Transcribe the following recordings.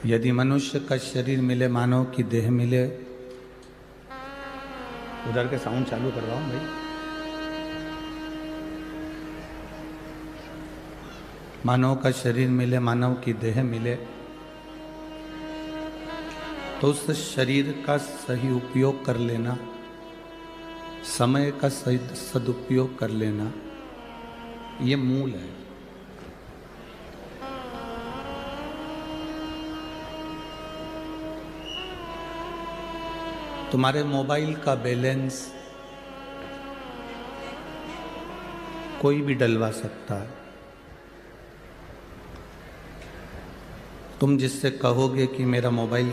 यदि मनुष्य का शरीर मिले, मानव की देह मिले, उधर के साउंड चालू करवाओ भाई। मानव का शरीर मिले, मानव की देह मिले, तो उस शरीर का सही उपयोग कर लेना, समय का सही सदुपयोग कर लेना, ये मूल है। तुम्हारे मोबाइल का बैलेंस कोई भी डलवा सकता है। तुम जिससे कहोगे कि मेरा मोबाइल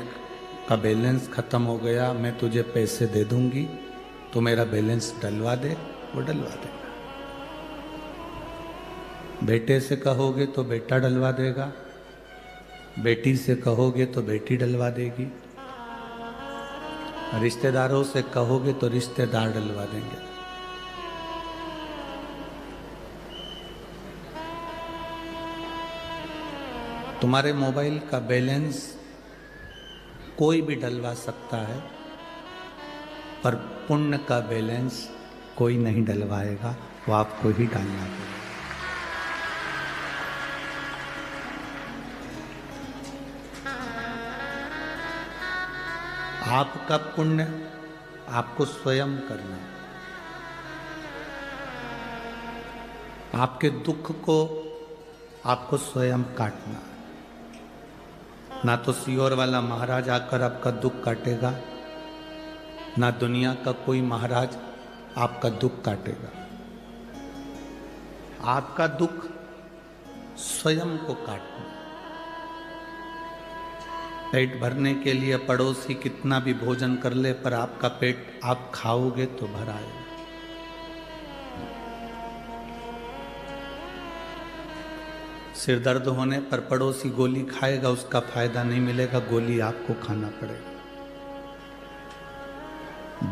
का बैलेंस खत्म हो गया, मैं तुझे पैसे दे दूंगी, तो मेरा बैलेंस डलवा दे, वो डलवा देगा। बेटे से कहोगे तो बेटा डलवा देगा, बेटी से कहोगे तो बेटी डलवा देगी, रिश्तेदारों से कहोगे तो रिश्तेदार डलवा देंगे। तुम्हारे मोबाइल का बैलेंस कोई भी डलवा सकता है, पर पुण्य का बैलेंस कोई नहीं डलवाएगा, वो आपको ही डालना पड़ेगा। आपका पुण्य आपको स्वयं करना, आपके दुख को आपको स्वयं काटना। ना तो सियोर वाला महाराज आकर आपका दुख काटेगा, ना दुनिया का कोई महाराज आपका दुख काटेगा। आपका दुख स्वयं को काटना। पेट भरने के लिए पड़ोसी कितना भी भोजन कर ले, पर आपका पेट आप खाओगे तो भर आएगा। सिर दर्द होने पर पड़ोसी गोली खाएगा, उसका फायदा नहीं मिलेगा, गोली आपको खाना पड़ेगा।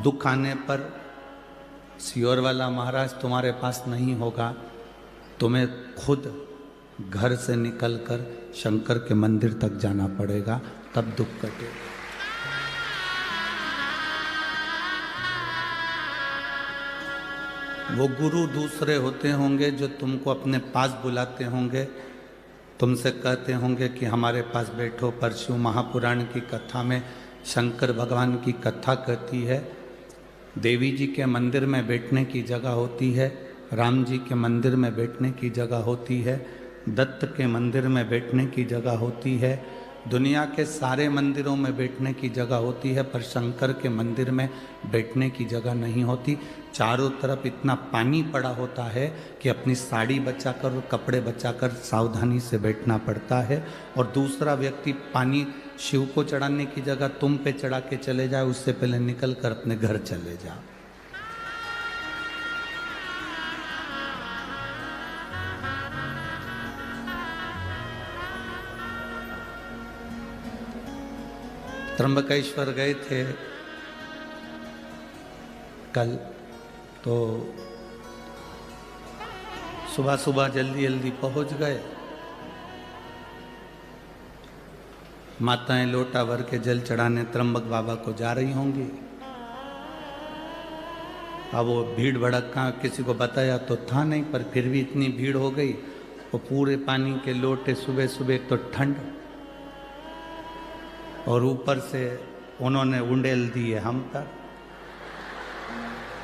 दुख आने पर सियोर वाला महाराज तुम्हारे पास नहीं होगा, तुम्हें खुद घर से निकलकर शंकर के मंदिर तक जाना पड़ेगा, तब दुख कटेगा। वो गुरु दूसरे होते होंगे जो तुमको अपने पास बुलाते होंगे, तुमसे कहते होंगे कि हमारे पास बैठो। परशु महापुराण की कथा में शंकर भगवान की कथा कहती है, देवी जी के मंदिर में बैठने की जगह होती है, राम जी के मंदिर में बैठने की जगह होती है, दत्त के मंदिर में बैठने की जगह होती है, दुनिया के सारे मंदिरों में बैठने की जगह होती है, पर शंकर के मंदिर में बैठने की जगह नहीं होती। चारों तरफ इतना पानी पड़ा होता है कि अपनी साड़ी बचाकर और कपड़े बचाकर सावधानी से बैठना पड़ता है। और दूसरा व्यक्ति पानी शिव को चढ़ाने की जगह तुम पे चढ़ा के चले जाए, उससे पहले निकल कर अपने घर चले जाओ। त्र्यंबकेश्वर गए थे कल, तो सुबह सुबह जल्दी जल्दी पहुंच गए। माताएं लोटा भर के जल चढ़ाने त्र्यंबक बाबा को जा रही होंगी। अब वो भीड़ भड़का किसी को बताया तो था नहीं, पर फिर भी इतनी भीड़ हो गई। वो पूरे पानी के लोटे, सुबह सुबह तो ठंड, और ऊपर से उन्होंने उंडेल दिए हम तक।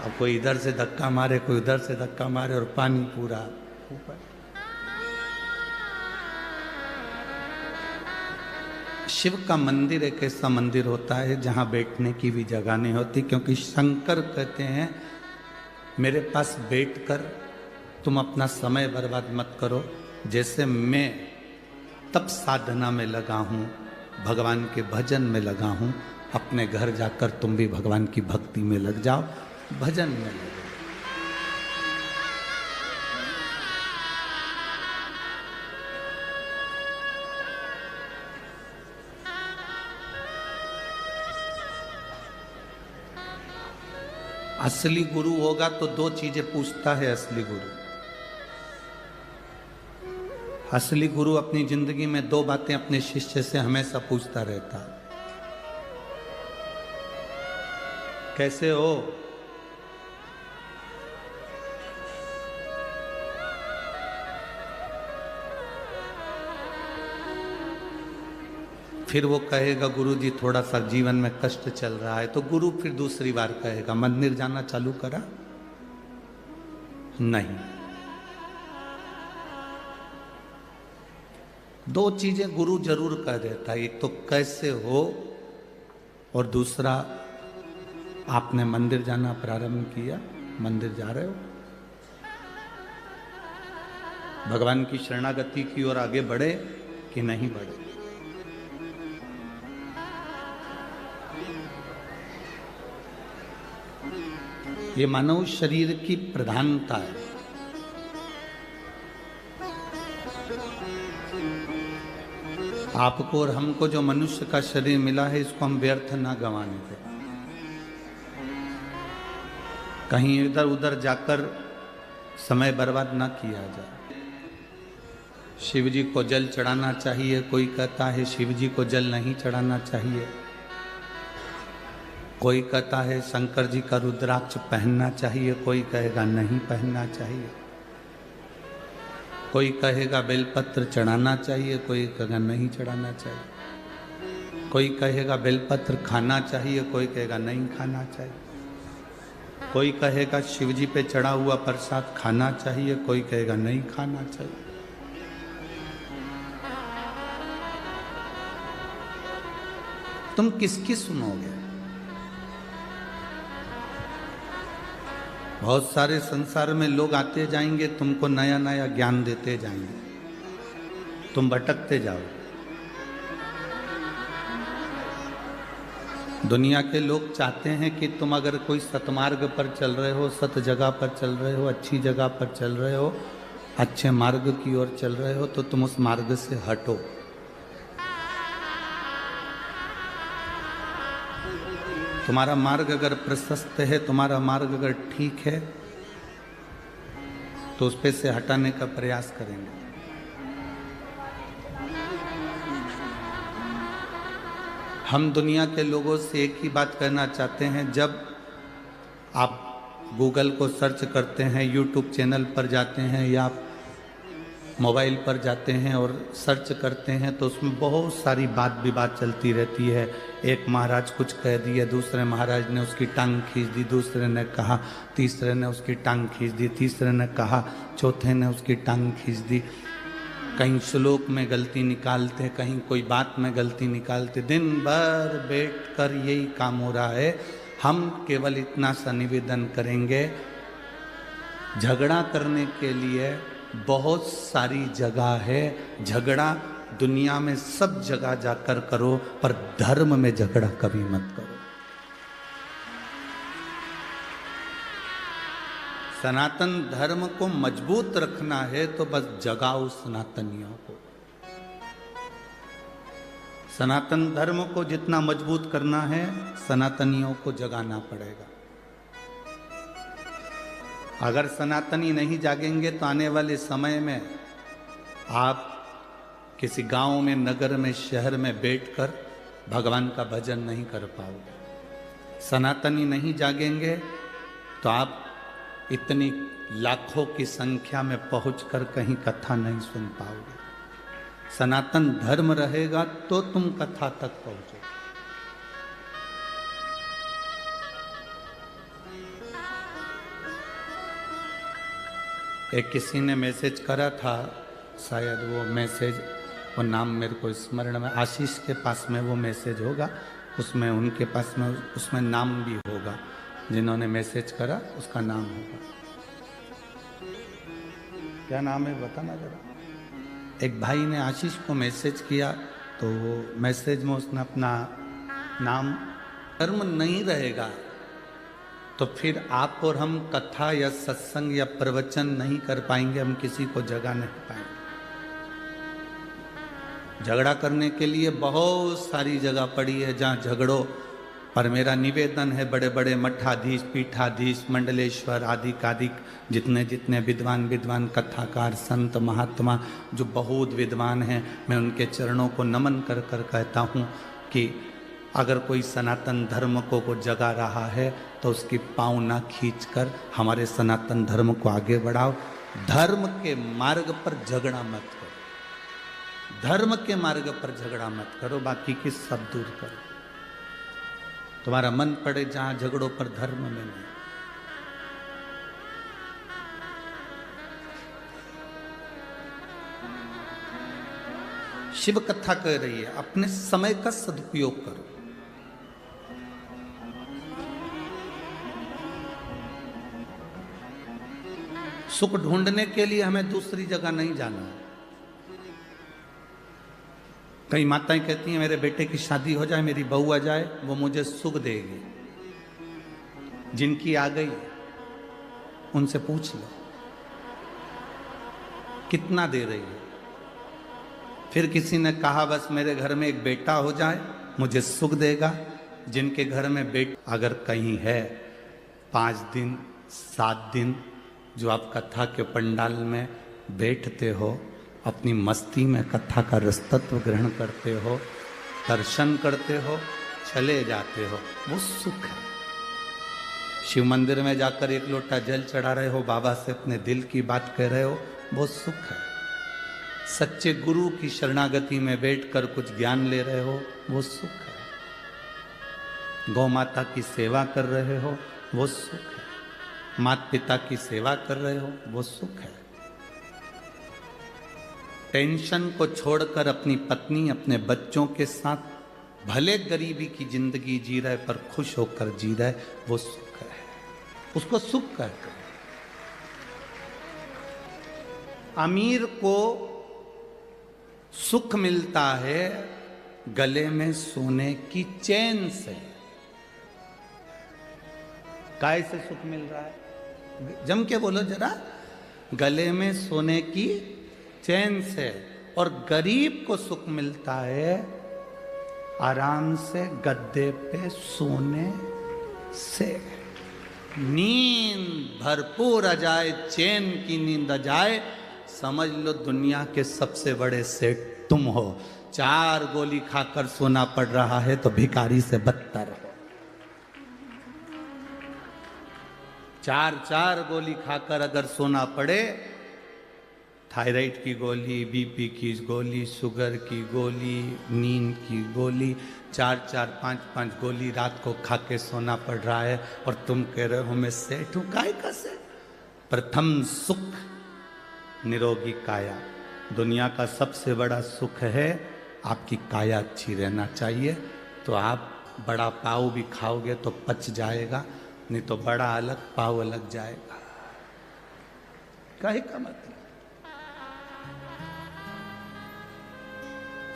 अब कोई इधर से धक्का मारे, कोई उधर से धक्का मारे, और पानी पूरा ऊपर। शिव का मंदिर एक ऐसा मंदिर होता है जहां बैठने की भी जगह नहीं होती, क्योंकि शंकर कहते हैं मेरे पास बैठकर तुम अपना समय बर्बाद मत करो। जैसे मैं तप साधना में लगा हूं, भगवान के भजन में लगा हूं, अपने घर जाकर तुम भी भगवान की भक्ति में लग जाओ, भजन में लग जाओ। असली गुरु होगा तो दो चीजें पूछता है असली गुरु। असली गुरु अपनी जिंदगी में दो बातें अपने शिष्य से हमेशा पूछता रहता है, कैसे हो? फिर वो कहेगा गुरु जी थोड़ा सा जीवन में कष्ट चल रहा है, तो गुरु फिर दूसरी बार कहेगा मंदिर जाना चालू करा? नहीं। दो चीजें गुरु जरूर कह देता है, एक तो कैसे हो और दूसरा आपने मंदिर जाना प्रारंभ किया, मंदिर जा रहे हो, भगवान की शरणागति की ओर आगे बढ़े कि नहीं बढ़े। ये मानव शरीर की प्रधानता है। आपको और हमको जो मनुष्य का शरीर मिला है, इसको हम व्यर्थ ना गंवाने दें। कहीं इधर उधर जाकर समय बर्बाद ना किया जाए। शिव जी को जल चढ़ाना चाहिए, कोई कहता है शिव जी को जल नहीं चढ़ाना चाहिए। कोई कहता है शंकर जी का रुद्राक्ष पहनना चाहिए, कोई कहेगा नहीं पहनना चाहिए। कोई कहेगा बेलपत्र चढ़ाना चाहिए, कोई कहेगा नहीं चढ़ाना चाहिए। कोई कहेगा बेलपत्र खाना चाहिए, कोई कहेगा नहीं खाना चाहिए। कोई कहेगा शिव जी पे चढ़ा हुआ प्रसाद खाना चाहिए, कोई कहेगा नहीं खाना चाहिए। तुम किसकी सुनोगे? बहुत सारे संसार में लोग आते जाएंगे, तुमको नया नया ज्ञान देते जाएंगे, तुम भटकते जाओ। दुनिया के लोग चाहते हैं कि तुम अगर कोई सतमार्ग पर चल रहे हो, सत जगह पर चल रहे हो, अच्छी जगह पर चल रहे हो, अच्छे मार्ग की ओर चल रहे हो, तो तुम उस मार्ग से हटो। तुम्हारा मार्ग अगर प्रशस्त है, तुम्हारा मार्ग अगर ठीक है, तो उस पे से हटाने का प्रयास करेंगे। हम दुनिया के लोगों से एक ही बात कहना चाहते हैं, जब आप गूगल को सर्च करते हैं, यूट्यूब चैनल पर जाते हैं या आप मोबाइल पर जाते हैं और सर्च करते हैं, तो उसमें बहुत सारी बात विवाद चलती रहती है। एक महाराज कुछ कह दिए, दूसरे महाराज ने उसकी टांग खींच दी, दूसरे ने कहा, तीसरे ने उसकी टांग खींच दी, तीसरे ने कहा, चौथे ने उसकी टांग खींच दी। कहीं श्लोक में गलती निकालते, कहीं कोई बात में गलती निकालते। दिन भर बैठ कर यही काम हो रहा है। हम केवल इतना सा निवेदन करेंगे, झगड़ा करने के लिए बहुत सारी जगह है। झगड़ा दुनिया में सब जगह जाकर करो, पर धर्म में झगड़ा कभी मत करो। सनातन धर्म को मजबूत रखना है तो बस जगाओ सनातनियों को। सनातन धर्म को जितना मजबूत करना है, सनातनियों को जगाना पड़ेगा। अगर सनातनी नहीं जागेंगे तो आने वाले समय में आप किसी गांव में, नगर में, शहर में बैठकर भगवान का भजन नहीं कर पाओगे। सनातनी नहीं जागेंगे तो आप इतनी लाखों की संख्या में पहुंचकर कहीं कथा नहीं सुन पाओगे। सनातन धर्म रहेगा तो तुम कथा तक पहुंचोगे। एक किसी ने मैसेज करा था, शायद वो मैसेज, वो नाम मेरे को स्मरण में, आशीष के पास में वो मैसेज होगा, उसमें उनके पास में उसमें नाम भी होगा, जिन्होंने मैसेज करा उसका नाम होगा। क्या नाम है बताना जरा। एक भाई ने आशीष को मैसेज किया, तो वो मैसेज में उसने अपना नाम, धर्म नहीं रहेगा तो फिर आप और हम कथा या सत्संग या प्रवचन नहीं कर पाएंगे, हम किसी को जगा नहीं पाएंगे। झगड़ा करने के लिए बहुत सारी जगह पड़ी है, जहाँ झगड़ो पर मेरा निवेदन है, बड़े बड़े मठाधीश, पीठाधीश, मंडलेश्वर आदि कादिक जितने जितने विद्वान कथाकार, संत, महात्मा जो बहुत विद्वान हैं, मैं उनके चरणों को नमन कर कर कहता हूँ कि अगर कोई सनातन धर्म को जगा रहा है तो उसकी पाँव ना खींचकर हमारे सनातन धर्म को आगे बढ़ाओ। धर्म के मार्ग पर झगड़ा मत करो, धर्म के मार्ग पर झगड़ा मत करो, बाकी की सब दूर करो। तुम्हारा मन पड़े जहां झगड़ों पर, धर्म में नहीं। शिव कथा कह रही है अपने समय का सदुपयोग करो। सुख ढूंढने के लिए हमें दूसरी जगह नहीं जाना है। कई माताएं कहती हैं मेरे बेटे की शादी हो जाए, मेरी बहू आ जाए, वो मुझे सुख देगी। जिनकी आ गई उनसे पूछ लो कितना दे रही है। फिर किसी ने कहा बस मेरे घर में एक बेटा हो जाए मुझे सुख देगा। जिनके घर में बेटा अगर कहीं है 5 दिन 7 दिन जो आप कथा के पंडाल में बैठते हो, अपनी मस्ती में कथा का रसतत्व ग्रहण करते हो, दर्शन करते हो, चले जाते हो, वो सुख है। शिव मंदिर में जाकर 1 लोटा जल चढ़ा रहे हो, बाबा से अपने दिल की बात कह रहे हो, वो सुख है। सच्चे गुरु की शरणागति में बैठकर कुछ ज्ञान ले रहे हो, वो सुख है। गौ माता की सेवा कर रहे हो, वो सुख है। माता पिता की सेवा कर रहे हो, वो सुख है। टेंशन को छोड़कर अपनी पत्नी, अपने बच्चों के साथ भले गरीबी की जिंदगी जी रहे पर खुश होकर जी रहे, वो सुख है। उसको सुख कहते हैं। अमीर को सुख मिलता है गले में सोने की चैन से। काय से सुख मिल रहा है? जम के बोलो जरा। गले में सोने की चैन से। और गरीब को सुख मिलता है आराम से गद्दे पे सोने से। नींद भरपूर आ जाए, चैन की नींद आ जाए, समझ लो दुनिया के सबसे बड़े सेठ तुम हो। 4 गोली खाकर सोना पड़ रहा है तो भिखारी से बदतर हो। 4 गोली खाकर अगर सोना पड़े, थायराइड की गोली, बीपी की गोली, शुगर की गोली, नींद की गोली, 4 5 गोली रात को खा के सोना पड़ रहा है और तुम कह रहे हो मैं सेठ हूं। काय का सेठ? प्रथम सुख निरोगी काया। दुनिया का सबसे बड़ा सुख है आपकी काया अच्छी रहना चाहिए। तो आप बड़ा पाव भी खाओगे तो पच जाएगा, नहीं तो बड़ा अलग पाव अलग जाएगा। काहे का मतलब?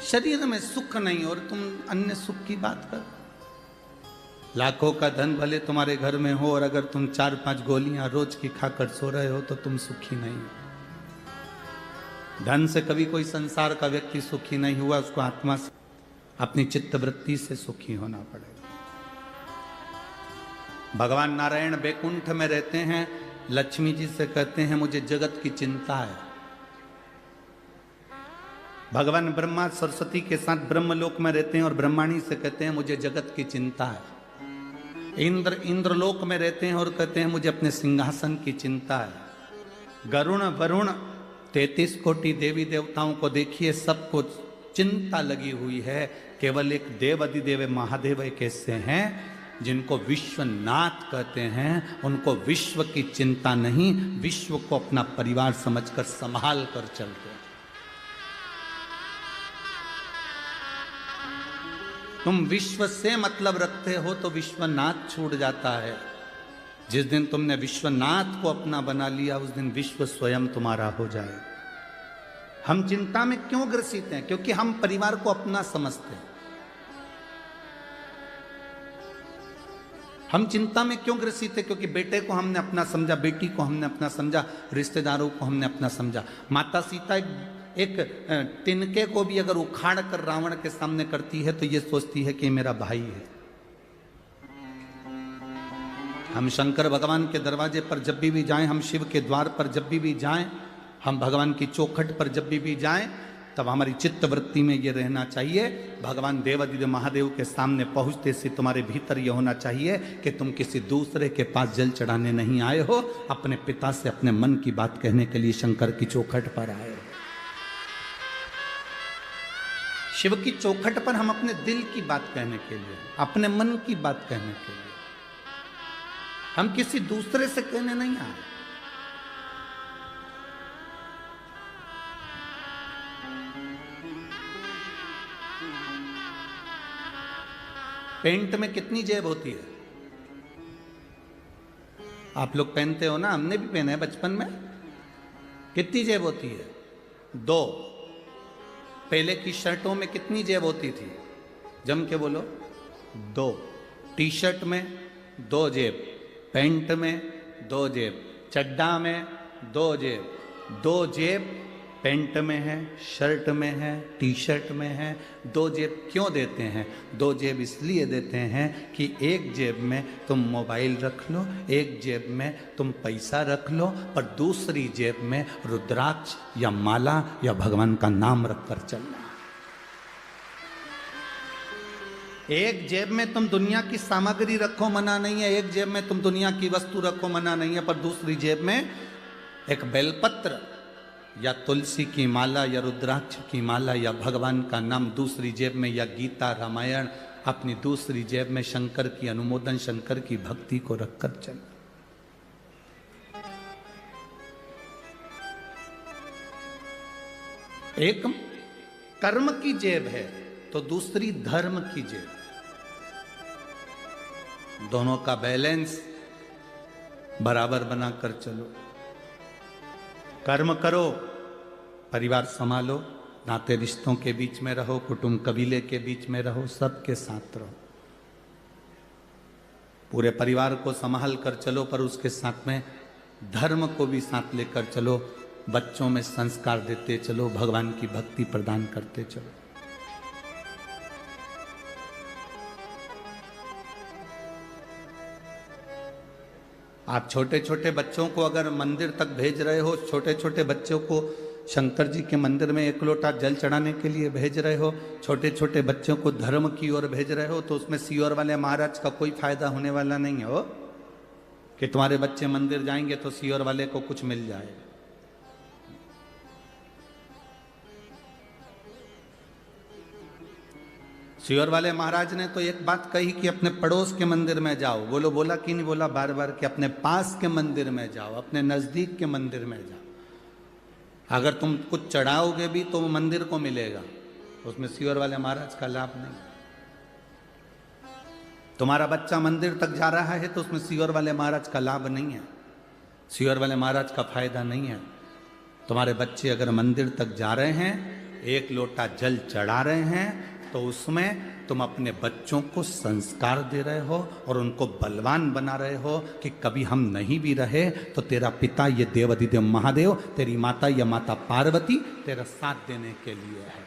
शरीर में सुख नहीं और तुम अन्य सुख की बात कर। लाखों का धन भले तुम्हारे घर में हो और अगर तुम 4 5 गोलियां रोज की खाकर सो रहे हो तो तुम सुखी नहीं हो। धन से कभी कोई संसार का व्यक्ति सुखी नहीं हुआ, उसको आत्मा से, अपनी चित्तवृत्ति से सुखी होना पड़ेगा। भगवान नारायण बैकुंठ में रहते हैं, लक्ष्मी जी से कहते हैं मुझे जगत की चिंता है। भगवान ब्रह्मा सरस्वती के साथ ब्रह्मलोक में रहते हैं और ब्रह्माणी से कहते हैं मुझे जगत की चिंता है। इंद्रलोक में रहते हैं और कहते हैं मुझे अपने सिंहासन की चिंता है। गरुण वरुण 33 कोटि देवी देवताओं को देखिए, सबको चिंता लगी हुई है। केवल एक देव अधिदेव महादेव एक ऐसे हैं जिनको विश्वनाथ कहते हैं। उनको विश्व की चिंता नहीं, विश्व को अपना परिवार समझकर संभाल कर चलते हैं। तुम विश्व से मतलब रखते हो तो विश्वनाथ छूट जाता है। जिस दिन तुमने विश्वनाथ को अपना बना लिया उस दिन विश्व स्वयं तुम्हारा हो जाए। हम चिंता में क्यों ग्रसित हैं? क्योंकि हम परिवार को अपना समझते हैं। हम चिंता में क्यों ग्रसित हैं? क्योंकि बेटे को हमने अपना समझा, बेटी को हमने अपना समझा, रिश्तेदारों को हमने अपना समझा। माता सीता एक तिनके को भी अगर उखाड़ कर रावण के सामने करती है तो ये सोचती है कि मेरा भाई है। हम शंकर भगवान के दरवाजे पर जब भी जाएं, हम शिव के द्वार पर जब भी जाएं, हम भगवान की चौखट पर जब भी जाएं, तब हमारी चित्त वृत्ति में ये रहना चाहिए, भगवान देवादिदेव महादेव के सामने पहुंचते से तुम्हारे भीतर ये होना चाहिए कि तुम किसी दूसरे के पास जल चढ़ाने नहीं आए हो, अपने पिता से अपने मन की बात कहने के लिए शंकर की चौखट पर आए हो। शिव की चौखट पर हम अपने दिल की बात कहने के लिए, अपने मन की बात कहने के लिए, हम किसी दूसरे से कहने नहीं आए। पेंट में कितनी जेब होती है? आप लोग पहनते हो ना, हमने भी पहना है बचपन में। कितनी जेब होती है? 2। पहले की शर्टों में कितनी जेब होती थी? जम के बोलो। 2। टी शर्ट में 2 जेब, पैंट में 2 जेब, चड्डा में 2 जेब। 2 जेब पैंट में है, शर्ट में है, टी शर्ट में है। 2 जेब क्यों देते हैं? 2 जेब इसलिए देते हैं कि एक जेब में तुम मोबाइल रख लो, एक जेब में तुम पैसा रख लो, पर दूसरी जेब में रुद्राक्ष या माला या भगवान का नाम रखकर चलना। एक जेब में तुम दुनिया की सामग्री रखो, मना नहीं है। एक जेब में तुम दुनिया की वस्तु रखो, मना नहीं है। पर दूसरी जेब में एक बेलपत्र या तुलसी की माला या रुद्राक्ष की माला या भगवान का नाम दूसरी जेब में, या गीता रामायण अपनी दूसरी जेब में शंकर की अनुमोदन, शंकर की भक्ति को रखकर चल। एक कर्म की जेब है तो दूसरी धर्म की जेब। दोनों का बैलेंस बराबर बनाकर चलो। कर्म करो, परिवार संभालो, नाते रिश्तों के बीच में रहो, कुटुंब कबीले के बीच में रहो, सबके साथ रहो, पूरे परिवार को संभाल कर चलो, पर उसके साथ में धर्म को भी साथ लेकर चलो। बच्चों में संस्कार देते चलो, भगवान की भक्ति प्रदान करते चलो। आप छोटे छोटे बच्चों को अगर मंदिर तक भेज रहे हो, छोटे छोटे बच्चों को शंकर जी के मंदिर में 1 लोटा जल चढ़ाने के लिए भेज रहे हो, छोटे छोटे बच्चों को धर्म की ओर भेज रहे हो, तो उसमें सीओर वाले महाराज का कोई फायदा होने वाला नहीं हो कि तुम्हारे बच्चे मंदिर जाएंगे तो सीओर वाले को कुछ मिल जाएगा। सीओर वाले महाराज ने तो एक बात कही कि अपने पड़ोस के मंदिर में जाओ। बोलो, बोला कि नहीं बोला? बार बार कि अपने पास के मंदिर में जाओ, अपने नजदीक के मंदिर में जाओ। अगर तुम कुछ चढ़ाओगे भी तो वो मंदिर को मिलेगा, उसमें सीओर वाले महाराज का लाभ नहीं। तुम्हारा बच्चा मंदिर तक जा रहा है तो उसमें सीओर वाले महाराज का लाभ नहीं है, सीओर वाले महाराज का फायदा नहीं है। तुम्हारे बच्चे अगर मंदिर तक जा रहे हैं, 1 लोटा जल चढ़ा रहे हैं, तो उसमें तुम अपने बच्चों को संस्कार दे रहे हो और उनको बलवान बना रहे हो कि कभी हम नहीं भी रहे तो तेरा पिता ये देवादिदेव महादेव, तेरी माता या माता पार्वती तेरा साथ देने के लिए है।